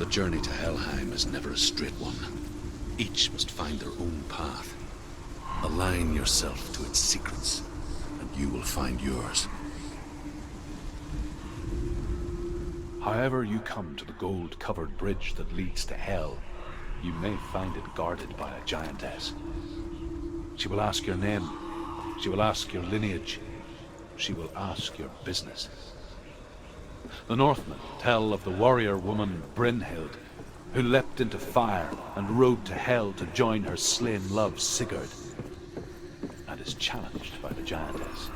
The journey to Hellheim is never a straight one. Each must find their own path. Align yourself to its secrets, and you will find yours. However you come to the gold-covered bridge that leads to Hell, you may find it guarded by a giantess. She will ask your name, she will ask your lineage, she will ask your business. The Northmen tell of the warrior woman Brynhild, who leapt into fire and rode to Hell to join her slain love Sigurd, and is challenged by the giantess.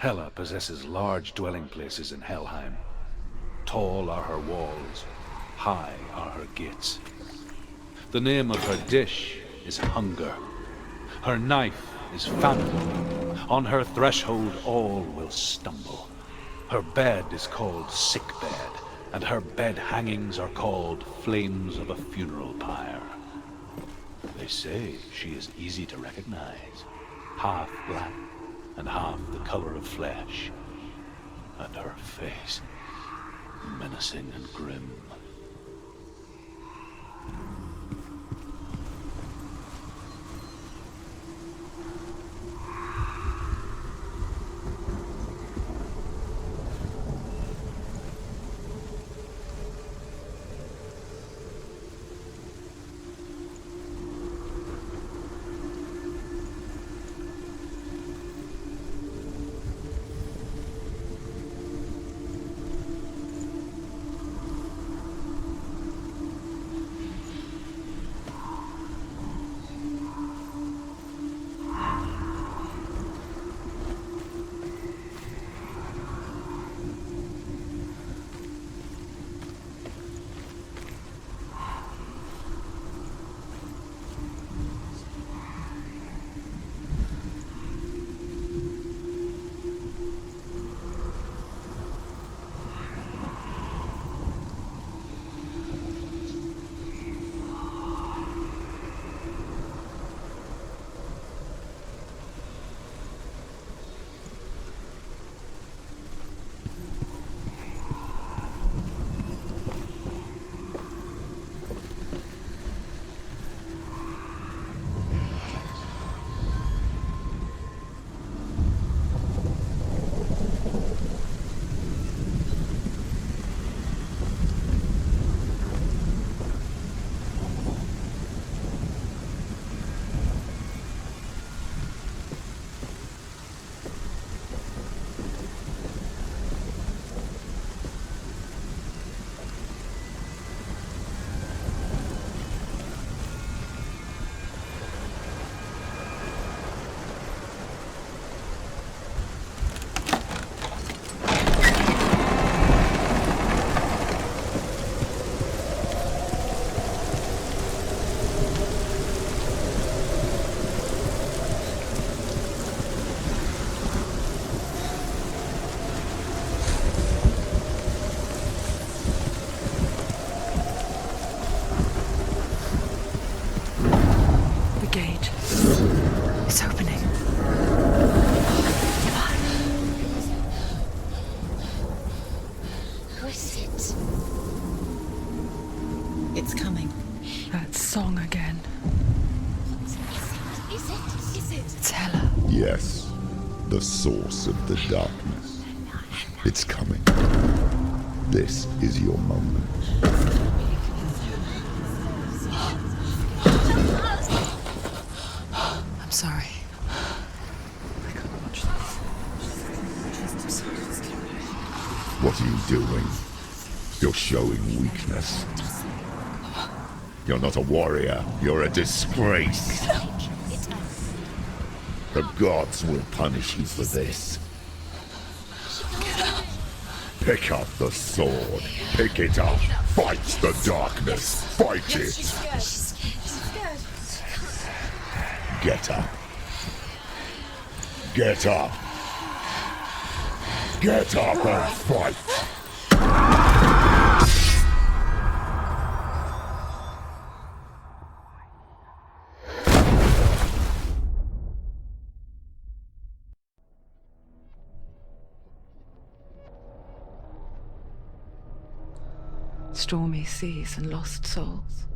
Hela possesses large dwelling places in Hellheim. Tall are her walls, high are her gates. The name of her dish is hunger. Her knife is famine. On her threshold all will stumble. Her bed is called sick bed, and her bed hangings are called flames of a funeral pyre. They say she is easy to recognize, half black and half the color of flesh, and her face menacing and grim. Song again. Is it? It's Hela. Yes, the source of the darkness. It's coming. This is your moment. I'm sorry. I can't watch this. What are you doing? You're showing weakness. You're not a warrior. You're a disgrace. The gods will punish you for this. Pick up the sword. Pick it up. Fight the darkness. Fight it. Get up. Get up. Get up and fight. Stormy seas and lost souls.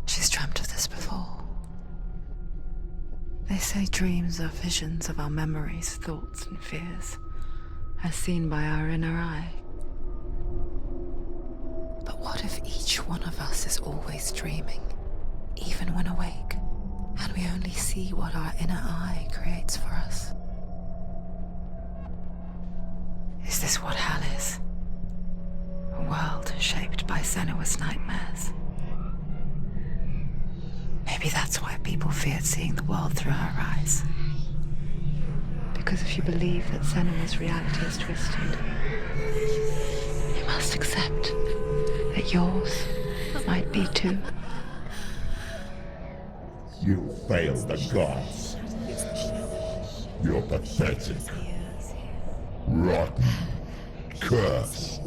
She's dreamt of this before. They say dreams are visions of our memories, thoughts and fears, as seen by our inner eye. But what if each one of us is always dreaming, even when awake, and we only see what our inner eye creates for us? Is this what hell is? A world shaped by Senua's nightmares. Maybe that's why people feared seeing the world through her eyes. because if you believe that Senua's reality is twisted, you must accept that yours might be too. You failed the gods. You're pathetic. Rotten. Cursed.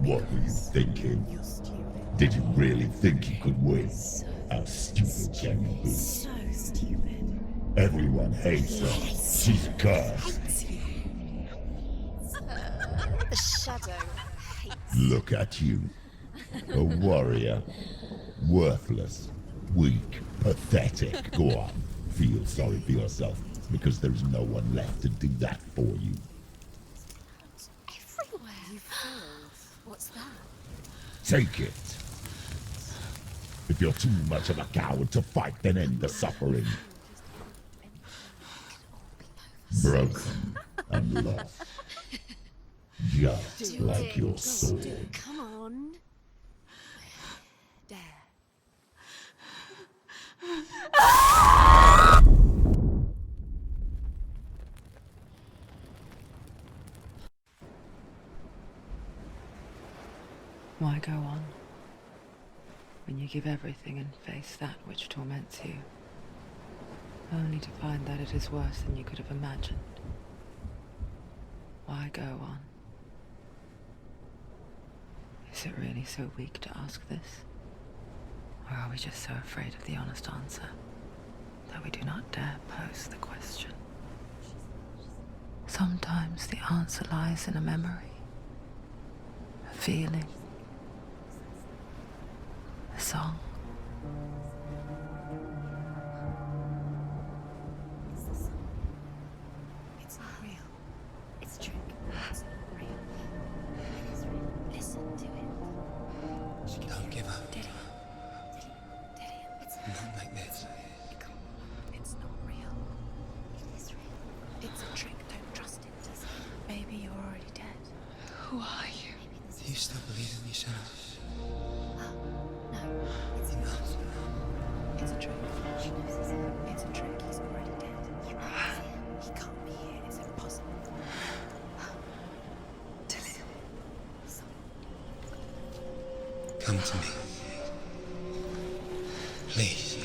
What were you thinking? Did you really think you could win? How stupid can you be? So stupid. Everyone hates her. She's cursed. The shadow hates. Look at you. A warrior. Worthless. Weak. Pathetic. Go on. Feel sorry for yourself, because there's no one left to do that for you. Everywhere. You failed. What's that? Take it. If you're too much of a coward to fight, then end the suffering. Broken and lost. Just like your sword. Come on. Dare. Why go on when you give everything and face that which torments you, only to find that it is worse than you could have imagined? Why go on? Is it really so weak to ask this? Or are we just so afraid of the honest answer that we do not dare pose the question? Sometimes the answer lies in a memory, a feeling, a song. It's not real. It's a trick. It's not real. It is real. Listen to it. Don't give up. Did it? It's Not like this. It's not real. It is real. It's a trick. Don't trust it. Baby, you're already dead. Who are you? Do you still believe in yourself? No, it's not. It's a trick. She knows it's him. It's a trick. He's already dead. You know it's him. He can't be here. It's impossible. Come to me. Please.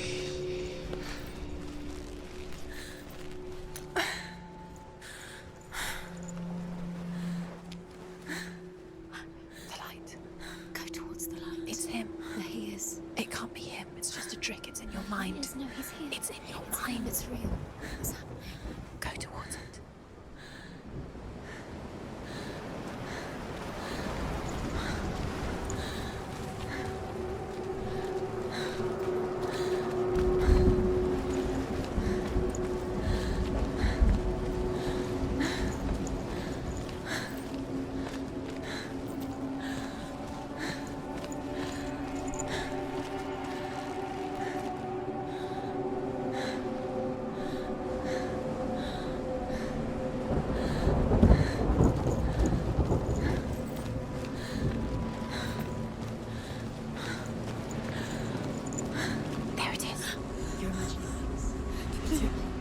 The light. Go towards the light. It's him. There he is. It can't be him. It's just a trick. It's in your mind. No, he's here. It's in your mind. It's real. What's happening? Go towards it. There it is. You're imagining this.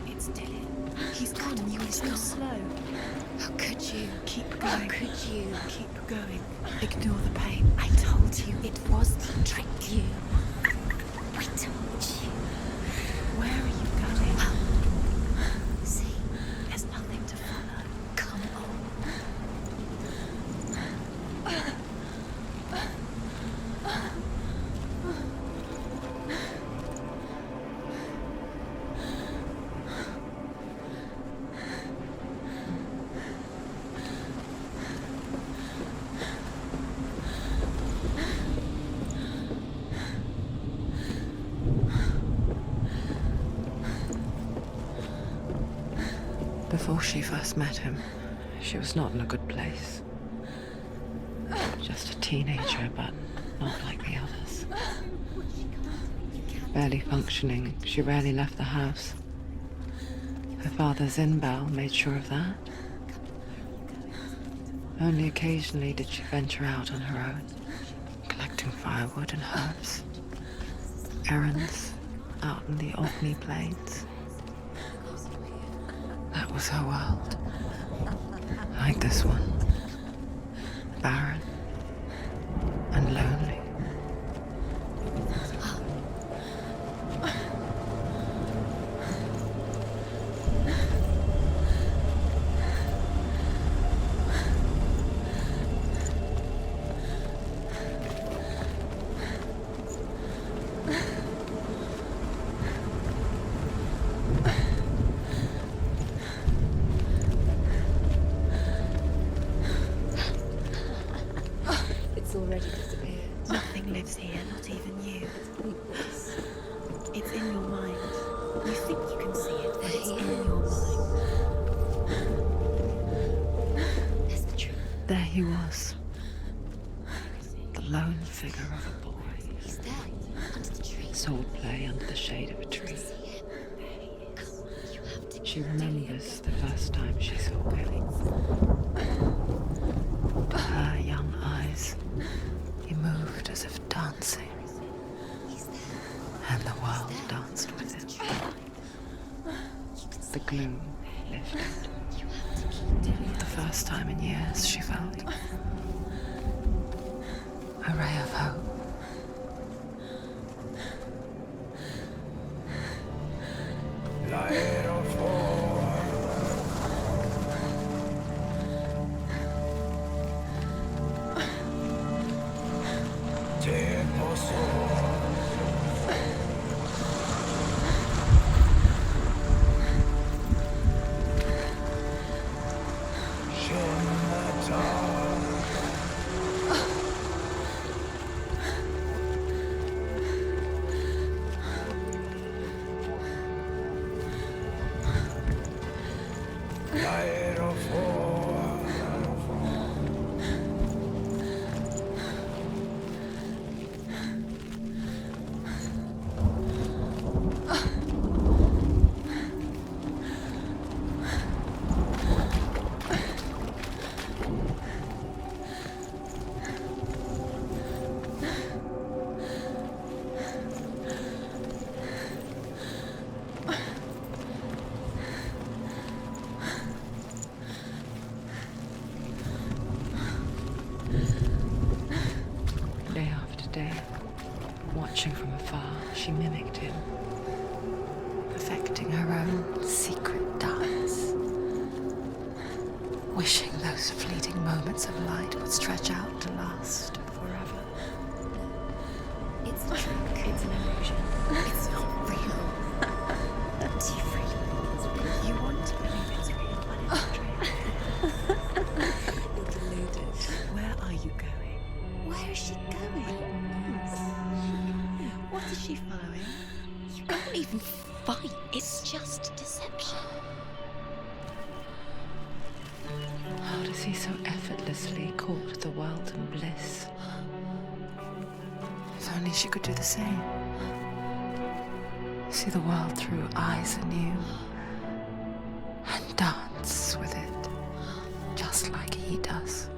It's Dylan. He's gone. You were so slow. How could you? Keep going. How could you? Keep going. Ignore the pain. I told you it was to trick you. I told you. Where are you going? See, there's nothing to follow. Come on. Before she first met him, she was not in a good place. Just a teenager, but not like the others. Barely functioning, she rarely left the house. Her father Zinbao made sure of that. Only occasionally did she venture out on her own, collecting firewood and herbs. Errands out in the Orkney Plains. was her world. Like this one. Barren and lonely. It's already disappeared. Nothing lives here, not even you. It's in your mind. You think you can see it, but it's in your mind. That's the truth. There he was. The lone figure of a boy. He's there, under the tree. Swordplay under the shade of a tree. See him? Come on, you have to. She remembers the first time she saw him. To her young eyes, he moved as if dancing, He's there. and the world danced with him. The gloom lifted. You have to keep doing it. The first time in years she felt a ray of hope. Day after day, watching from afar, she mimicked him, perfecting her own secret dance, wishing those fleeting moments of light would stretch out to last forever. It's a trick. It's an illusion. It's not real. Do you really think it's real? You want to believe it's real, but it's a trick. You're deluded. Where are you going? Where is she going? What is she following? You can't even fight. It's just deception. How does he so effortlessly court the world and bliss? If only she could do the same. See the world through eyes anew and dance with it, just like he does.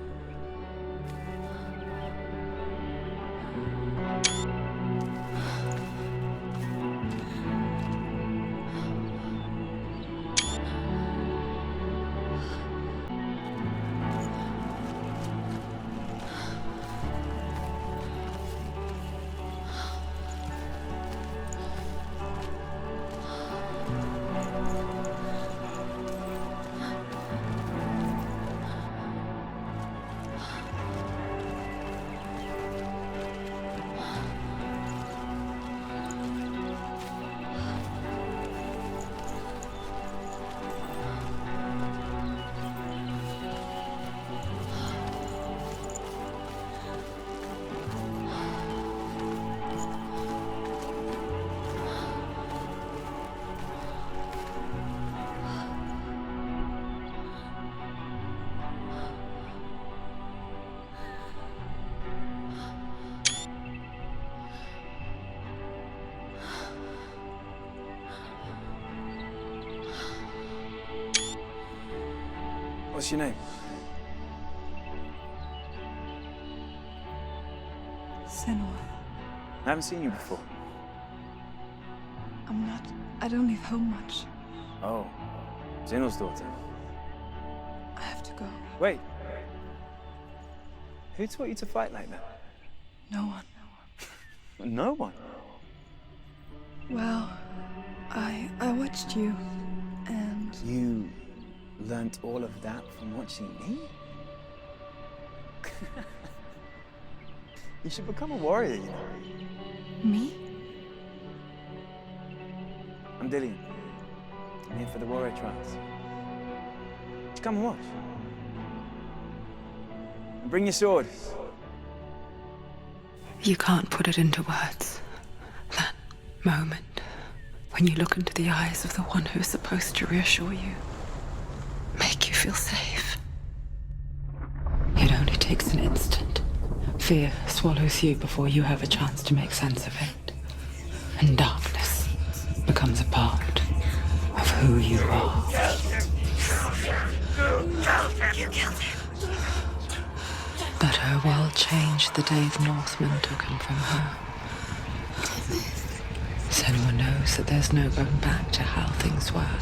What's your name? Senua. I haven't seen you before. I don't leave home much. Oh. Zenua's daughter. I have to go. Wait. Who taught you to fight like that? No one. No one. Well, I watched you, and You learnt all of that from watching me? You should become a warrior, you know. me? I'm Dillian. I'm here for the warrior trials. Just come and watch. And bring your sword. You can't put it into words. That moment when you look into the eyes of the one who is supposed to reassure you, make you feel safe. It only takes an instant. Fear swallows you before you have a chance to make sense of it. And darkness becomes a part of who you are. You killed him. But her world changed the day the Northmen took him from her. Senua knows that there's no going back to how things were.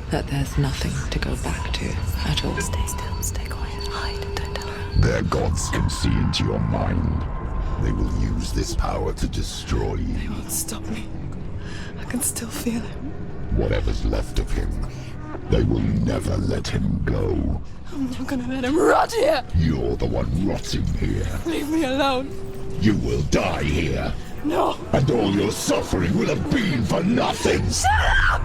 That there's nothing to go back to at all. Stay still, stay quiet, hide, don't tell her. Their gods can see into your mind. They will use this power to destroy They you. won't stop me. I can still feel him. Whatever's left of him, they will never let him go. I'm not gonna let him rot here. You're the one rotting here. Leave me alone. You will die here. No. And all your suffering will have been for nothing. Shut up!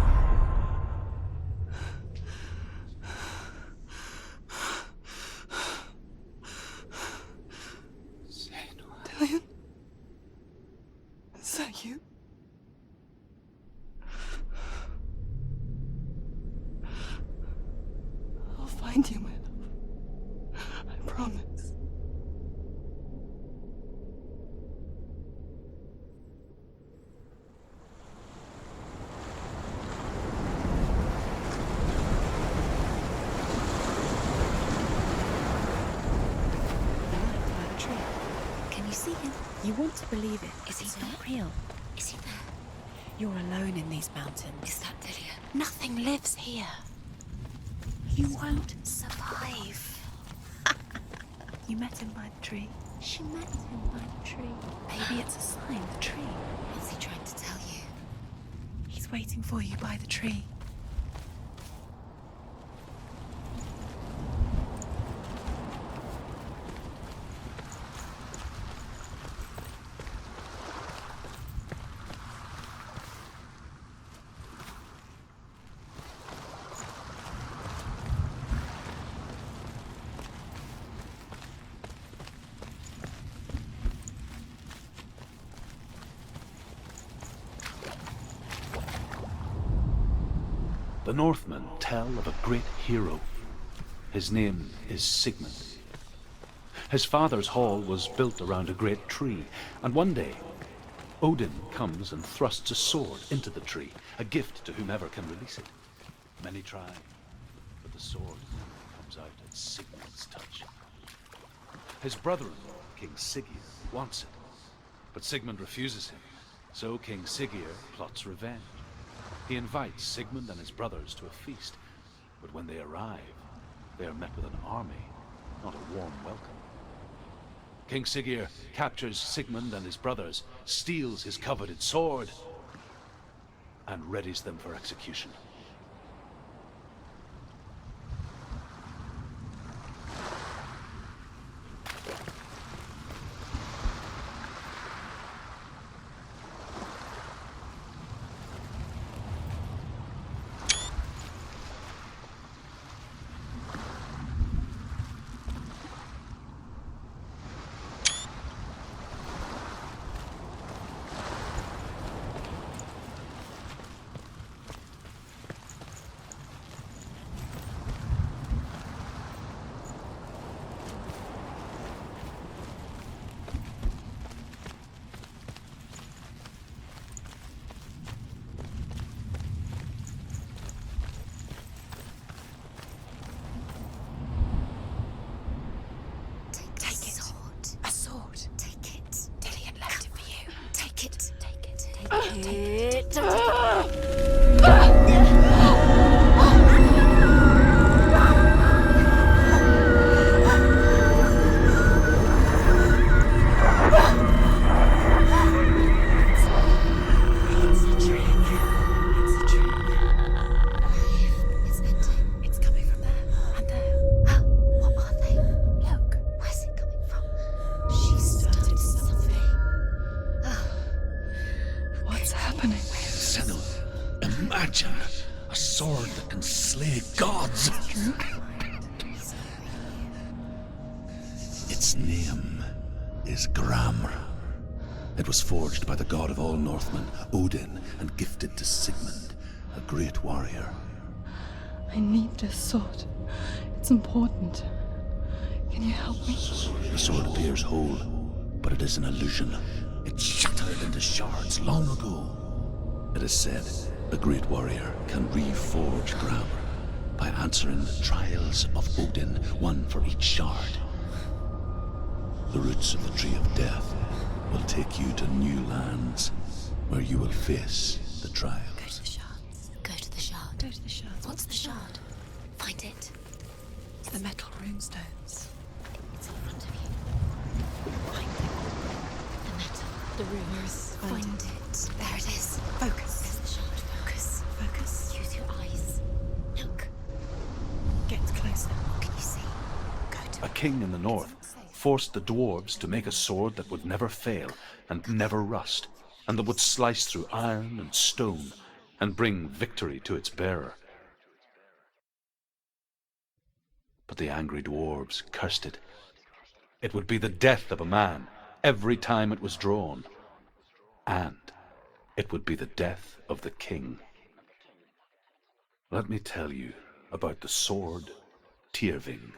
Dillian? Is that you? I'll find you, my love. I promise. Can you see him? You want to believe it. Is he not real? Is he there? You're alone in these mountains. Is that Dillian? Nothing lives here. You won't survive. You met him by the tree. She met him by the tree. Maybe it's a sign, the tree. What's he trying to tell you? He's waiting for you by the tree. The Northmen tell of a great hero. His name is Sigmund. His father's hall was built around a great tree, and one day, Odin comes and thrusts a sword into the tree, a gift to whomever can release it. Many try, but the sword comes out at Sigmund's touch. His brother-in-law, King Siggeir, wants it, but Sigmund refuses him, so King Siggeir plots revenge. He invites Sigmund and his brothers to a feast, but when they arrive, they are met with an army, not a warm welcome. King Siggeir captures Sigmund and his brothers, steals his coveted sword, and readies them for execution. Take it. slay gods. Its name is Gramr. It was forged by the god of all Northmen, Odin, and gifted to Sigmund, a great warrior. I need this sword. It's important. Can you help me? The sword appears whole, but it is an illusion. It shattered into shards long ago. It is said a great warrior can reforge Gramr by answering the trials of Odin, one for each shard. The roots of the Tree of Death will take you to new lands where you will face the trials. Go to the shards. Go to the shard. Go to the shards. What's the shard? Find it. It's the metal runestones. It's in front of you. Find it. The metal. The runes. Find it. There it is. Focus. There's the shard. Focus. Focus. Use your eyes. Look. Get closer. What can you see? Go to A king in the north forced the dwarves to make a sword that would never fail and never rust, and that would slice through iron and stone and bring victory to its bearer. But the angry dwarves cursed it. It would be the death of a man every time it was drawn, and it would be the death of the king. Let me tell you about the sword Tyrving.